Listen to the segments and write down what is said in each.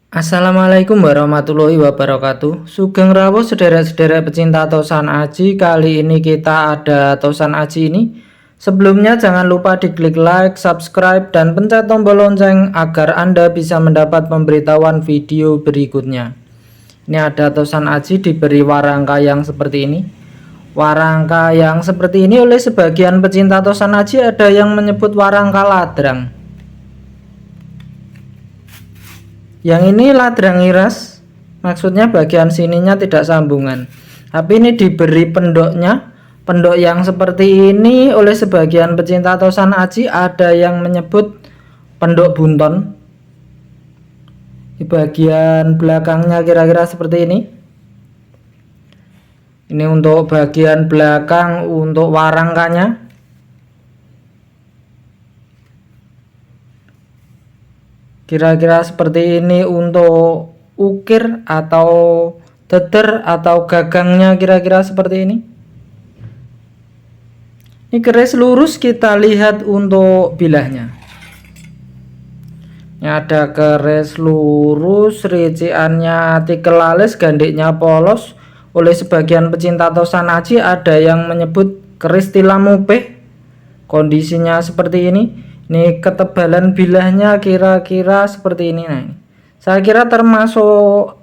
Assalamualaikum warahmatullahi wabarakatuh. Sugeng rawuh sedherek-sedherek pecinta tosan aji. Kali ini kita ada tosan aji ini. Sebelumnya jangan lupa diklik like, subscribe, dan pencet tombol lonceng agar Anda bisa mendapat pemberitahuan video berikutnya. Ini ada tosan aji diberi warangka yang seperti ini. Warangka yang seperti ini oleh sebagian pecinta tosan aji ada yang menyebut warangka ladrang. Yang ini ladrang iras, maksudnya bagian sininya tidak sambungan. Tapi ini diberi pendoknya, pendok yang seperti ini oleh sebagian pecinta tosan aji ada yang menyebut pendok bunton. Di bagian belakangnya kira-kira seperti ini. Ini untuk bagian belakang untuk warangkanya. Kira-kira seperti ini untuk ukir atau deder atau gagangnya, kira-kira seperti ini. Ini keris lurus, kita lihat untuk bilahnya. Ini ada keris lurus, riciannya tikel alis, gandiknya polos. Oleh sebagian pecinta tosan aji ada yang menyebut keris tilam mupeh. Kondisinya seperti ini. Ini ketebalan bilahnya kira-kira seperti ini. Nah, ini saya kira termasuk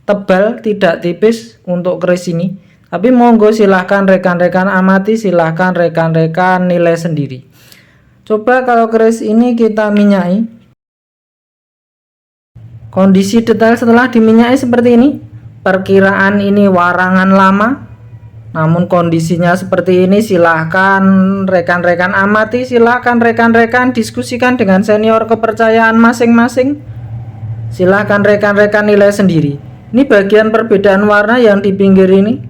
tebal, tidak tipis untuk keris ini. Tapi monggo silahkan rekan-rekan amati, silahkan rekan-rekan nilai sendiri. Coba kalau keris ini kita minyai. Kondisi detail setelah diminyai seperti ini. Perkiraan ini warangan lama. Namun kondisinya seperti ini, silahkan rekan-rekan amati, silahkan rekan-rekan diskusikan dengan senior kepercayaan masing-masing. Silahkan rekan-rekan nilai sendiri. Ini bagian perbedaan warna yang di pinggir ini.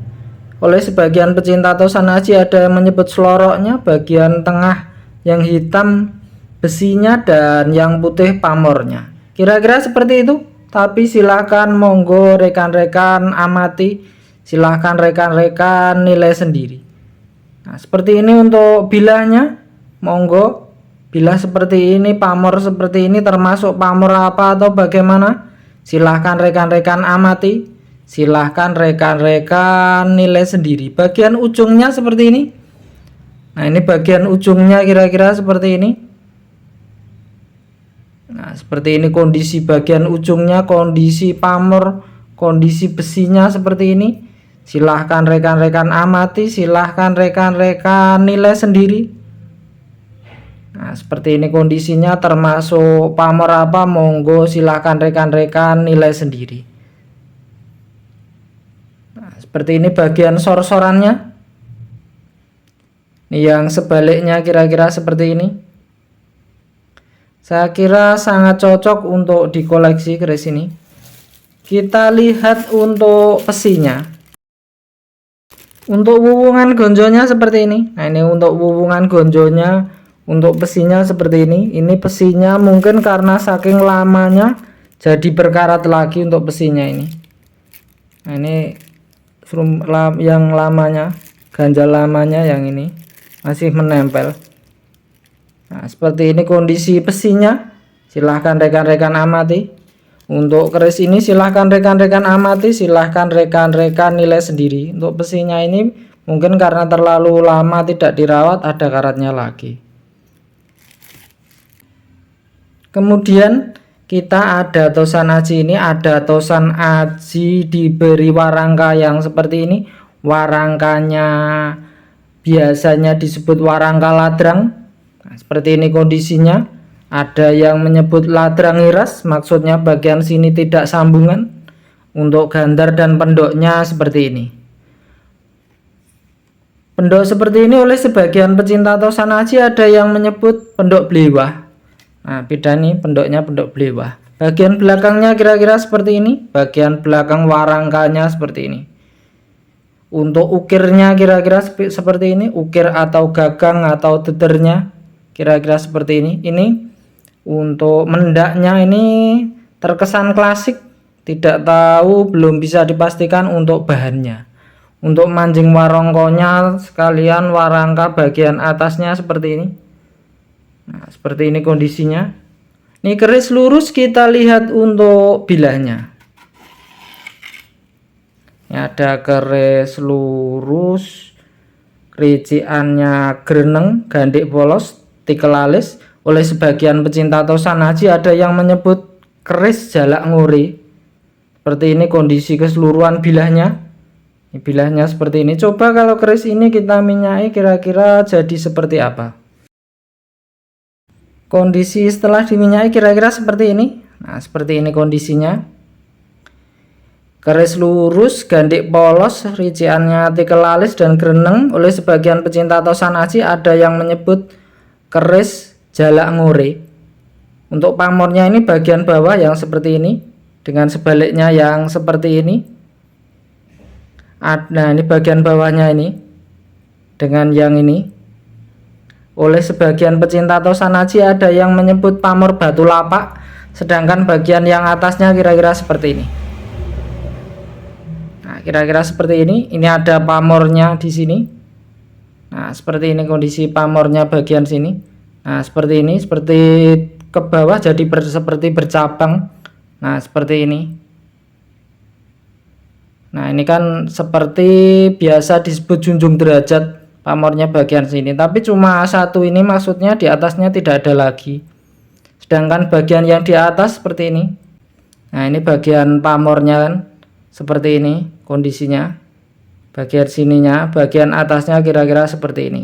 Oleh sebagian pecinta tosan aji ada yang menyebut seloroknya, bagian tengah yang hitam besinya dan yang putih pamornya. Kira-kira seperti itu. Tapi silahkan monggo rekan-rekan amati, silahkan rekan-rekan nilai sendiri. Nah, seperti ini untuk bilahnya. Monggo, bilah seperti ini, pamor seperti ini, termasuk pamor apa atau bagaimana? Silahkan rekan-rekan amati, silahkan rekan-rekan nilai sendiri. Bagian ujungnya seperti ini. Nah, ini bagian ujungnya kira-kira seperti ini. Nah, seperti ini kondisi bagian ujungnya, kondisi pamor, kondisi besinya seperti ini. Silahkan rekan-rekan amati, silahkan rekan-rekan nilai sendiri. Nah, seperti ini kondisinya, termasuk pamor apa, monggo silahkan rekan-rekan nilai sendiri. Nah, seperti ini bagian sor-sorannya. Ini yang sebaliknya kira-kira seperti ini. Saya kira sangat cocok untuk dikoleksi keris ini. Kita lihat untuk pesinya. Untuk wuwungan gonjonya seperti ini. Nah, ini untuk wuwungan gonjonya, untuk pesinya seperti ini. Ini pesinya mungkin karena saking lamanya jadi berkarat lagi untuk pesinya ini. Nah, ini yang lamanya, ganjal lamanya yang ini masih menempel. Nah, seperti ini kondisi pesinya. Silahkan rekan-rekan amati. Untuk keris ini silahkan rekan-rekan amati, silahkan rekan-rekan nilai sendiri. Untuk besinya ini mungkin karena terlalu lama tidak dirawat, ada karatnya lagi. Kemudian kita ada tosan aji ini, ada tosan aji diberi warangka yang seperti ini. Warangkanya biasanya disebut warangka ladrang. Nah, seperti ini kondisinya. Ada yang menyebut ladrang iras, maksudnya bagian sini tidak sambungan. Untuk gandar dan pendoknya seperti ini. Pendok seperti ini oleh sebagian pecinta tosan aji ada yang menyebut pendok blewah. Nah, beda nih pendoknya, pendok blewah. Bagian belakangnya kira-kira seperti ini. Bagian belakang warangkanya seperti ini. Untuk ukirnya kira-kira seperti ini. Ukir atau gagang atau dedernya kira-kira seperti ini. Ini untuk mendaknya ini terkesan klasik, tidak tahu, belum bisa dipastikan untuk bahannya. Untuk mancing warongkonya sekalian warangka bagian atasnya seperti ini. Nah, seperti ini kondisinya. Ini keris lurus, kita lihat untuk bilahnya. Ini ada keris lurus, rinciannya greneng, gandik polos, tikel alis. Oleh sebagian pecinta tosan haji ada yang menyebut keris jalak nguri. Seperti ini kondisi keseluruhan bilahnya. Ini bilahnya seperti ini. Coba kalau keris ini kita minyaki, kira-kira jadi seperti apa? Kondisi setelah diminyaki kira-kira seperti ini. Nah, seperti ini kondisinya. Keris lurus, gandik polos, rinciannya tikel alis dan greneng. Oleh sebagian pecinta tosan haji ada yang menyebut keris jalak nguri. Untuk pamornya ini bagian bawah yang seperti ini, dengan sebaliknya yang seperti ini. Nah, ini bagian bawahnya ini dengan yang ini. Oleh sebagian pecinta tosan haji ada yang menyebut pamor batu lapak, sedangkan bagian yang atasnya kira-kira seperti ini. Nah, kira-kira seperti ini. Ini ada pamornya di sini. Nah, seperti ini kondisi pamornya bagian sini. Nah, seperti ini, seperti ke bawah jadi seperti bercabang. Nah, seperti ini. Nah, ini kan seperti biasa disebut junjung derajat pamornya bagian sini, tapi cuma satu ini, maksudnya di atasnya tidak ada lagi. Sedangkan bagian yang di atas seperti ini. Nah, ini bagian pamornya kan seperti ini kondisinya. Bagian sininya, bagian atasnya kira-kira seperti ini.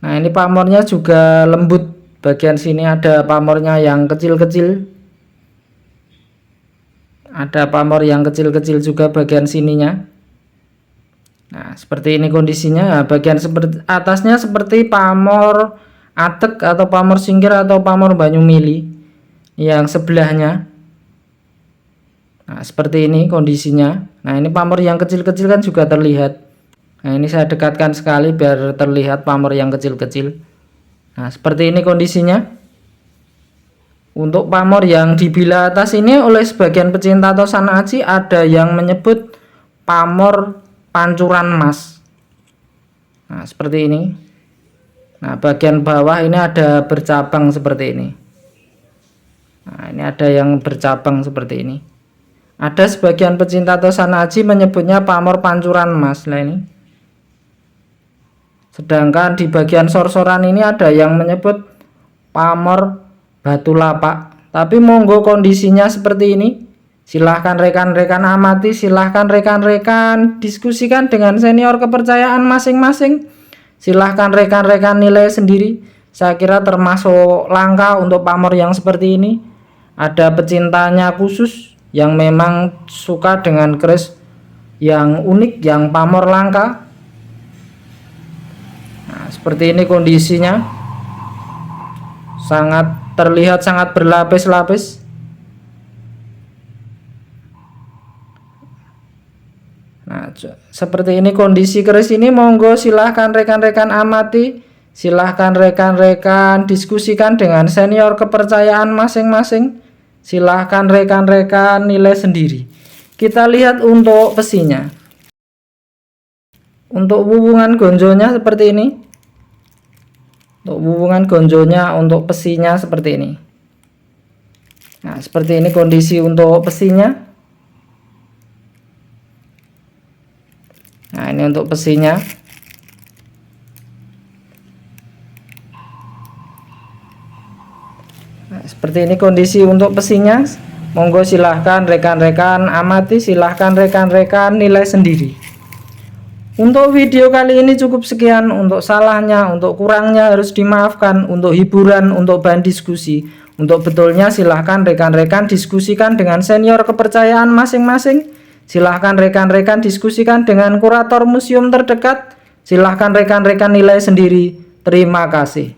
Nah, ini pamornya juga lembut. Bagian sini ada pamornya yang kecil-kecil. Ada pamor yang kecil-kecil juga bagian sininya. Nah, seperti ini kondisinya. Nah, bagian seperti atasnya seperti pamor atek atau pamor singkir atau pamor Banyumili yang sebelahnya. Nah, seperti ini kondisinya. Nah, ini pamor yang kecil-kecil kan juga terlihat. Nah, ini saya dekatkan sekali biar terlihat pamor yang kecil-kecil. Nah, seperti ini kondisinya. Untuk pamor yang di bilah atas ini oleh sebagian pecinta tosan haji ada yang menyebut pamor pancuran emas. Nah, seperti ini. Nah, bagian bawah ini ada bercabang seperti ini. Nah, ini ada yang bercabang seperti ini. Ada sebagian pecinta tosan haji menyebutnya pamor pancuran emas. Nah, ini. Sedangkan di bagian sor-soran ini ada yang menyebut pamor batu lapak. Tapi monggo kondisinya seperti ini. Silahkan rekan-rekan amati, silahkan rekan-rekan diskusikan dengan senior kepercayaan masing-masing. Silahkan rekan-rekan nilai sendiri. Saya kira termasuk langka untuk pamor yang seperti ini. Ada pecintanya khusus yang memang suka dengan keris yang unik, yang pamor langka. Nah, seperti ini kondisinya. Terlihat sangat berlapis-lapis. Nah, seperti ini kondisi keris ini. Monggo silahkan rekan-rekan amati, silahkan rekan-rekan diskusikan dengan senior kepercayaan masing-masing. Silahkan rekan-rekan nilai sendiri. Kita lihat untuk pesinya. Untuk hubungan gonjonya seperti ini. Untuk hubungan gonjonya, untuk pesinya seperti ini. Nah, seperti ini kondisi untuk pesinya. Nah, ini untuk pesinya. Nah, seperti ini kondisi untuk pesinya. Monggo silahkan rekan-rekan amati, silahkan rekan-rekan nilai sendiri. Untuk video kali ini cukup sekian. Untuk salahnya, untuk kurangnya harus dimaafkan. Untuk hiburan, untuk bahan diskusi, untuk betulnya silahkan rekan-rekan diskusikan dengan senior kepercayaan masing-masing. Silahkan rekan-rekan diskusikan dengan kurator museum terdekat. Silahkan rekan-rekan nilai sendiri. Terima kasih.